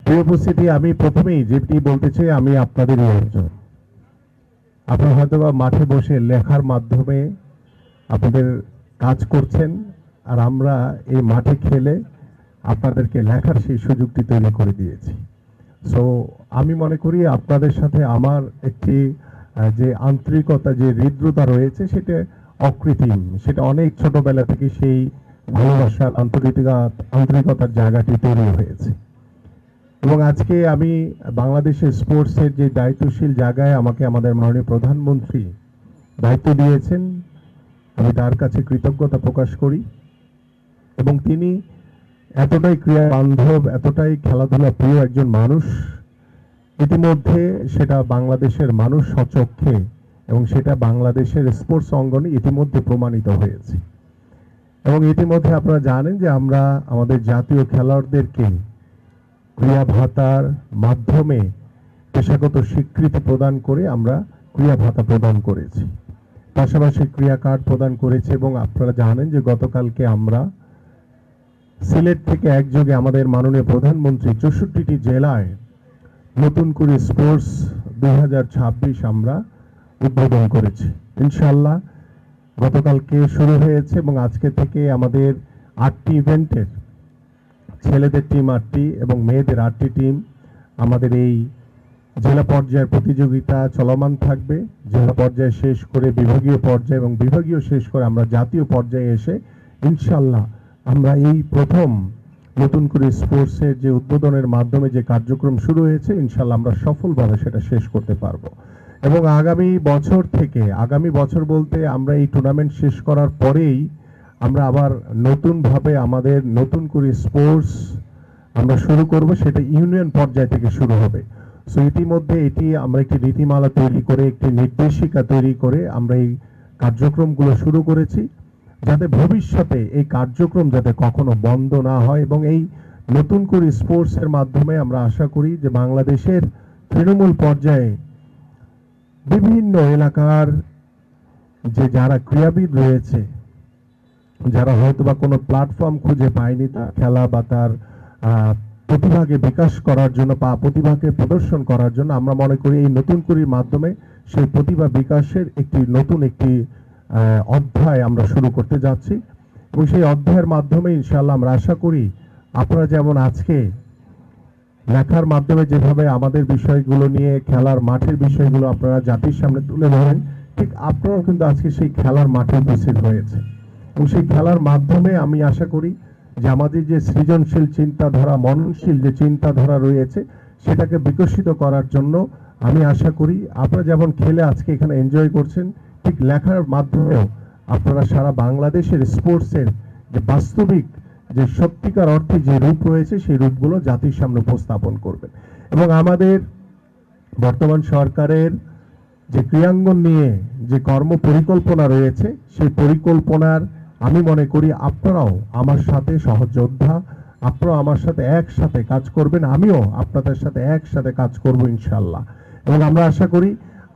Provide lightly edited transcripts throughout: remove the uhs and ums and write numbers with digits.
প্রিয় উপস্থিতি, আমি প্রথমেই যেটি বলতে চাই, আমি আপনাদেরই একজন। আপনারা হয়তো বা মাঠে বসে লেখার মাধ্যমে আপনাদের কাজ করছেন, আর আমরা এই মাঠে খেলে আপনাদেরকে লেখার সেই সুযোগটি তৈরি করে দিয়েছি। সো আমি মনে করি আপনাদের সাথে আমার একটি যে আন্তরিকতা, যে হৃদ্রতা রয়েছে, সেটা অকৃত্রিম। সেটা অনেক ছোটবেলা থেকে সেই ভালোবাসার আন্তরিকতার জায়গাটি তৈরি হয়েছে। এবং আজকে আমি বাংলাদেশের স্পোর্টসের যে দায়িত্বশীল জায়গায় আমাকে আমাদের মাননীয় প্রধানমন্ত্রী দায়িত্ব দিয়েছেন, আমি তার কাছে কৃতজ্ঞতা প্রকাশ করি। এবং তিনি এতটাই ক্রীড়া বান্ধব, এতটাই খেলাধুলা প্রিয় একজন মানুষ, ইতিমধ্যে সেটা বাংলাদেশের মানুষ স্বচক্ষে এবং সেটা বাংলাদেশের স্পোর্টস অঙ্গনে ইতিমধ্যে প্রমাণিত হয়েছে। এবং ইতিমধ্যে আপনারা জানেন যে আমরা আমাদের জাতীয় খেলোয়াড়দেরকে ক্রীড়া ভাতার মাধ্যমে পেশাগত স্বীকৃতি প্রদান করে আমরা ক্রীড়া ভাতা প্রদান করেছি, পাশাপাশি ক্রীড়া কার্ড প্রদান করেছি। এবং আপনারা জানেন যে গতকালকে আমরা সিলেট থেকে একযোগে আমাদের মাননীয় প্রধানমন্ত্রী 64টি জেলায় নতুন করে স্পোর্টস 2026 আমরা উদ্বোধন করেছি। ইনশাআল্লাহ গতকালকে শুরু হয়েছে এবং আজকে থেকে আমাদের 8টি ইভেন্টের, ছেলেদের টিম 8টি এবং মেয়েদের 8টি টিম আমাদের এই জেলা পর্যায়ের প্রতিযোগিতা চলমান থাকবে। জেলা পর্যায়ে শেষ করে বিভাগীয় পর্যায়ে এবং বিভাগীয় শেষ করে আমরা জাতীয় পর্যায়ে এসে ইনশাআল্লাহ আমরা এই প্রথম নতুন করে স্পোর্টসের যে উদ্বোধনের মাধ্যমে যে কার্যক্রম শুরু হয়েছে, ইনশাআল্লাহ আমরা সফলভাবে সেটা শেষ করতে পারবো। এবং আগামী বছর বলতে আমরা এই টুর্নামেন্ট শেষ করার পরেই আমরা আবার নতুনভাবে আমাদের নতুন করে স্পোর্টস আমরা শুরু করব, সেটা ইউনিয়ন পর্যায় থেকে শুরু হবে। সো ইতিমধ্যে এটি আমরা একটি নীতিমালা তৈরি করে, একটি নির্দেশিকা তৈরি করে আমরা এই কার্যক্রমগুলো শুরু করেছি, যাতে ভবিষ্যতে এই কার্যক্রম যাতে কখনো বন্ধ না হয়। এবং এই নতুন করে স্পোর্টসের মাধ্যমে আমরা আশা করি যে বাংলাদেশের তৃণমূল পর্যায়ে বিভিন্ন এলাকার যে যারা ক্রীড়াবিদ রয়েছে, যারা হয়তো বা কোনো প্ল্যাটফর্ম খুঁজে পায়নি তার খেলা বা তার প্রতিভাকে বিকাশ করার জন্য বা প্রতিভাকে প্রদর্শন করার জন্য, আমরা মনে করি এই নতুন কুড়ির মাধ্যমে সেই প্রতিভা বিকাশের নতুন একটি অধ্যায় আমরা শুরু করতে যাচ্ছি। এবং সেই অধ্যায়ের মাধ্যমে ইনশাআল্লাহ আমরা আশা করি আপনারা যেমন আজকে লেখার মাধ্যমে যেভাবে আমাদের বিষয়গুলো নিয়ে, খেলার মাঠের বিষয়গুলো আপনারা জাতির সামনে তুলে ধরেন, ঠিক আপনারাও কিন্তু আজকে সেই খেলার মাঠে উপস্থিত হয়েছে। এবং সেই খেলার মাধ্যমে আমি আশা করি যে আমাদের যে সৃজনশীল চিন্তাধারা, মননশীল যে চিন্তাধারা রয়েছে, সেটাকে বিকশিত করার জন্য আমি আশা করি আপনারা যেমন খেলে আজকে এখানে এনজয় করছেন, ঠিক লেখার মাধ্যমেও আপনারা সারা বাংলাদেশের স্পোর্টসের যে বাস্তবিক, যে সত্যিকার অর্থে যে রূপ রয়েছে, সেই রূপগুলো জাতির সামনে উপস্থাপন করবেন। এবং আমাদের বর্তমান সরকারের যে ক্রীড়াঙ্গন নিয়ে যে কর্ম পরিকল্পনা রয়েছে, সেই পরিকল্পনার আমি মনে করি আপনারাও আমার সাথে সহযোদ্ধা, আপনারাও আমার সাথে একসাথে কাজ করবেন, আমিও আপনাদের সাথে একসাথে কাজ করব ইনশাআল্লাহ। এবং আমরা আশা করি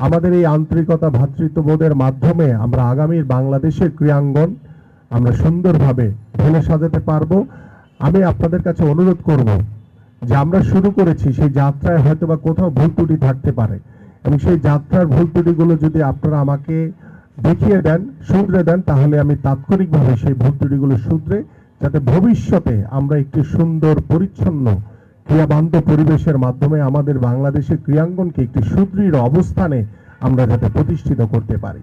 আমাদের এই আন্তরিকতা, ভ্রাতৃত্ববোধের মাধ্যমে আমরা আগামীর বাংলাদেশের ক্রীড়াঙ্গন আমরা সুন্দরভাবে ঢেলে সাজাতে পারবো। আমি আপনাদের কাছে অনুরোধ করব যে আমরা শুরু করেছি সেই যাত্রায় হয়তো বা কোথাও ভুল ত্রুটি থাকতে পারে, এবং সেই যাত্রার ভুল ত্রুটিগুলো যদি আপনারা আমাকে দেখিয়ে দেন, শুধরে দেন, তাহলে আমি তাৎক্ষণিকভাবে সেই ভুল ত্রুটিগুলো শুধরে, যাতে ভবিষ্যতে আমরা একটি সুন্দর পরিচ্ছন্ন ক্রীড়াবান্ধব পরিবেশের মাধ্যমে আমাদের বাংলাদেশের ক্রীড়াঙ্গনকে একটি সুদৃঢ় অবস্থানে আমরা যাতে প্রতিষ্ঠিত করতে পারি।